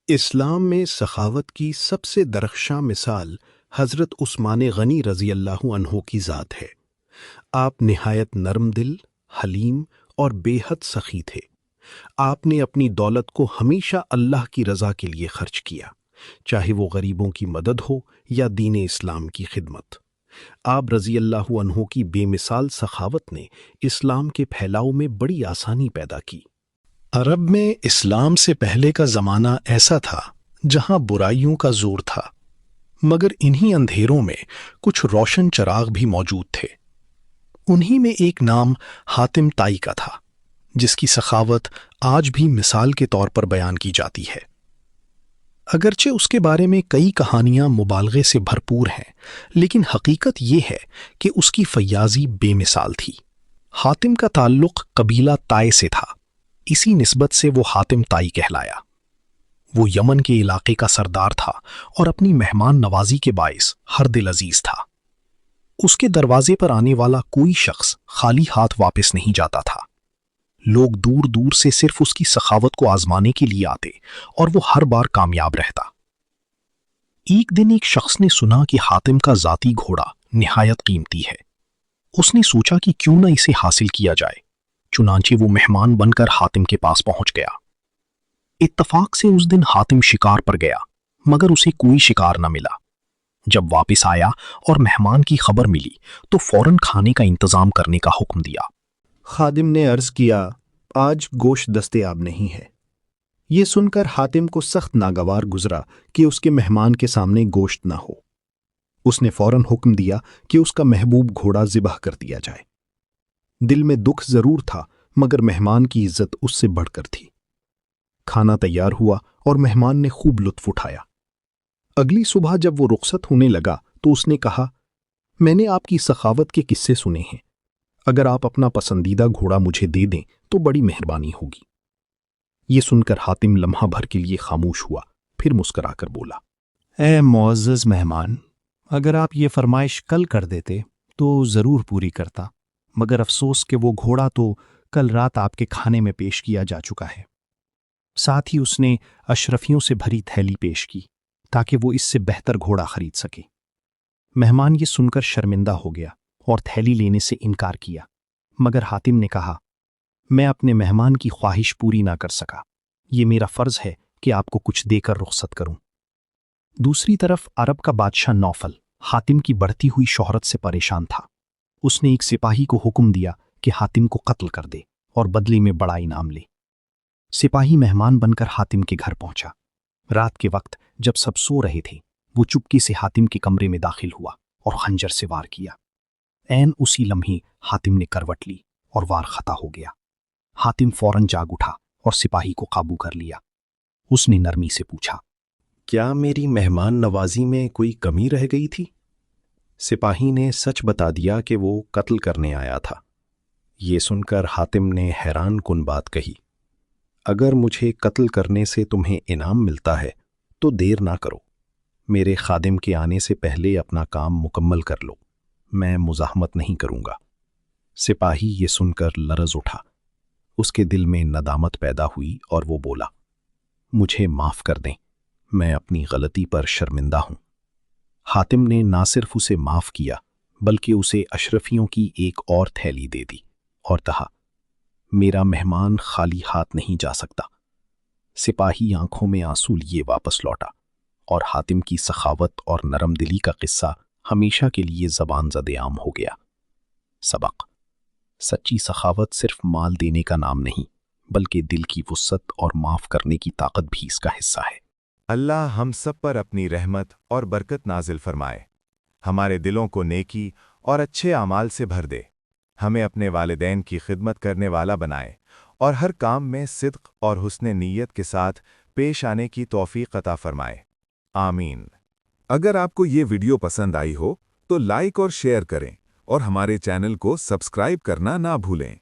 اسلام میں سخاوت کی سب سے درخشاں مثال حضرت عثمان غنی رضی اللہ عنہ کی ذات ہے۔ آپ نہایت نرم دل، حلیم اور بے حد سخی تھے۔ آپ نے اپنی دولت کو ہمیشہ اللہ کی رضا کے لیے خرچ کیا، چاہے وہ غریبوں کی مدد ہو یا دین اسلام کی خدمت۔ آپ رضی اللہ عنہ کی بے مثال سخاوت نے اسلام کے پھیلاؤ میں بڑی آسانی پیدا کی۔ عرب میں اسلام سے پہلے کا زمانہ ایسا تھا جہاں برائیوں کا زور تھا، مگر انہی اندھیروں میں کچھ روشن چراغ بھی موجود تھے۔ انہی میں ایک نام حاتم طائی کا تھا، جس کی سخاوت آج بھی مثال کے طور پر بیان کی جاتی ہے۔ اگرچہ اس کے بارے میں کئی کہانیاں مبالغے سے بھرپور ہیں، لیکن حقیقت یہ ہے کہ اس کی فیاضی بے مثال تھی۔ حاتم کا تعلق قبیلہ طائے سے تھا، اسی نسبت سے وہ حاتم طائی کہلایا۔ وہ یمن کے علاقے کا سردار تھا اور اپنی مہمان نوازی کے باعث ہر دل عزیز تھا۔ اس کے دروازے پر آنے والا کوئی شخص خالی ہاتھ واپس نہیں جاتا تھا۔ لوگ دور دور سے صرف اس کی سخاوت کو آزمانے کے لیے آتے اور وہ ہر بار کامیاب رہتا۔ ایک دن ایک شخص نے سنا کہ حاتم کا ذاتی گھوڑا نہایت قیمتی ہے۔ اس نے سوچا کہ کیوں نہ اسے حاصل کیا جائے، چنانچہ وہ مہمان بن کر حاتم کے پاس پہنچ گیا۔ اتفاق سے اس دن حاتم شکار پر گیا، مگر اسے کوئی شکار نہ ملا۔ جب واپس آیا اور مہمان کی خبر ملی تو فوراً کھانے کا انتظام کرنے کا حکم دیا۔ خادم نے عرض کیا، آج گوشت دستیاب نہیں ہے۔ یہ سن کر حاتم کو سخت ناگوار گزرا کہ اس کے مہمان کے سامنے گوشت نہ ہو۔ اس نے فوراً حکم دیا کہ اس کا محبوب گھوڑا ذبح کر دیا جائے۔ دل میں دکھ ضرور تھا، مگر مہمان کی عزت اس سے بڑھ کر تھی۔ کھانا تیار ہوا اور مہمان نے خوب لطف اٹھایا۔ اگلی صبح جب وہ رخصت ہونے لگا تو اس نے کہا، میں نے آپ کی سخاوت کے قصے سنے ہیں، اگر آپ اپنا پسندیدہ گھوڑا مجھے دے دیں تو بڑی مہربانی ہوگی۔ یہ سن کر حاتم لمحہ بھر کے لیے خاموش ہوا، پھر مسکرا کر بولا، اے معزز مہمان، اگر آپ یہ فرمائش کل کر دیتے تو ضرور پوری کرتا، مگر افسوس کہ وہ گھوڑا تو کل رات آپ کے کھانے میں پیش کیا جا چکا ہے۔ ساتھ ہی اس نے اشرفیوں سے بھری تھیلی پیش کی تاکہ وہ اس سے بہتر گھوڑا خرید سکے۔ مہمان یہ سن کر شرمندہ ہو گیا اور تھیلی لینے سے انکار کیا، مگر حاتم نے کہا، میں اپنے مہمان کی خواہش پوری نہ کر سکا، یہ میرا فرض ہے کہ آپ کو کچھ دے کر رخصت کروں۔ دوسری طرف عرب کا بادشاہ نوفل حاتم کی بڑھتی ہوئی شہرت سے پریشان تھا۔ اس نے ایک سپاہی کو حکم دیا کہ حاتم کو قتل کر دے اور بدلے میں بڑا انعام لے۔ سپاہی مہمان بن کر حاتم کے گھر پہنچا۔ رات کے وقت جب سب سو رہے تھے، وہ چپکی سے حاتم کے کمرے میں داخل ہوا اور خنجر سے وار کیا۔ عین اسی لمحے حاتم نے کروٹ لی اور وار خطا ہو گیا۔ حاتم فوراً جاگ اٹھا اور سپاہی کو قابو کر لیا۔ اس نے نرمی سے پوچھا، کیا میری مہمان نوازی میں کوئی کمی رہ گئی تھی؟ سپاہی نے سچ بتا دیا کہ وہ قتل کرنے آیا تھا۔ یہ سن کر حاتم نے حیران کن بات کہی، اگر مجھے قتل کرنے سے تمہیں انعام ملتا ہے تو دیر نہ کرو، میرے خادم کے آنے سے پہلے اپنا کام مکمل کر لو، میں مزاحمت نہیں کروں گا۔ سپاہی یہ سن کر لرز اٹھا، اس کے دل میں ندامت پیدا ہوئی اور وہ بولا، مجھے معاف کر دیں، میں اپنی غلطی پر شرمندہ ہوں۔ حاتم نے نہ صرف اسے معاف کیا بلکہ اسے اشرفیوں کی ایک اور تھیلی دے دی اور کہا، میرا مہمان خالی ہاتھ نہیں جا سکتا۔ سپاہی آنکھوں میں آنسو لیے واپس لوٹا اور حاتم کی سخاوت اور نرم دلی کا قصہ ہمیشہ کے لیے زبان زد عام ہو گیا۔ سبق: سچی سخاوت صرف مال دینے کا نام نہیں، بلکہ دل کی وسعت اور معاف کرنے کی طاقت بھی اس کا حصہ ہے۔ اللہ ہم سب پر اپنی رحمت اور برکت نازل فرمائے، ہمارے دلوں کو نیکی اور اچھے اعمال سے بھر دے، ہمیں اپنے والدین کی خدمت کرنے والا بنائے اور ہر کام میں صدق اور حسن نیت کے ساتھ پیش آنے کی توفیق عطا فرمائے، آمین۔ اگر آپ کو یہ ویڈیو پسند آئی ہو تو لائک اور شیئر کریں اور ہمارے چینل کو سبسکرائب کرنا نہ بھولیں۔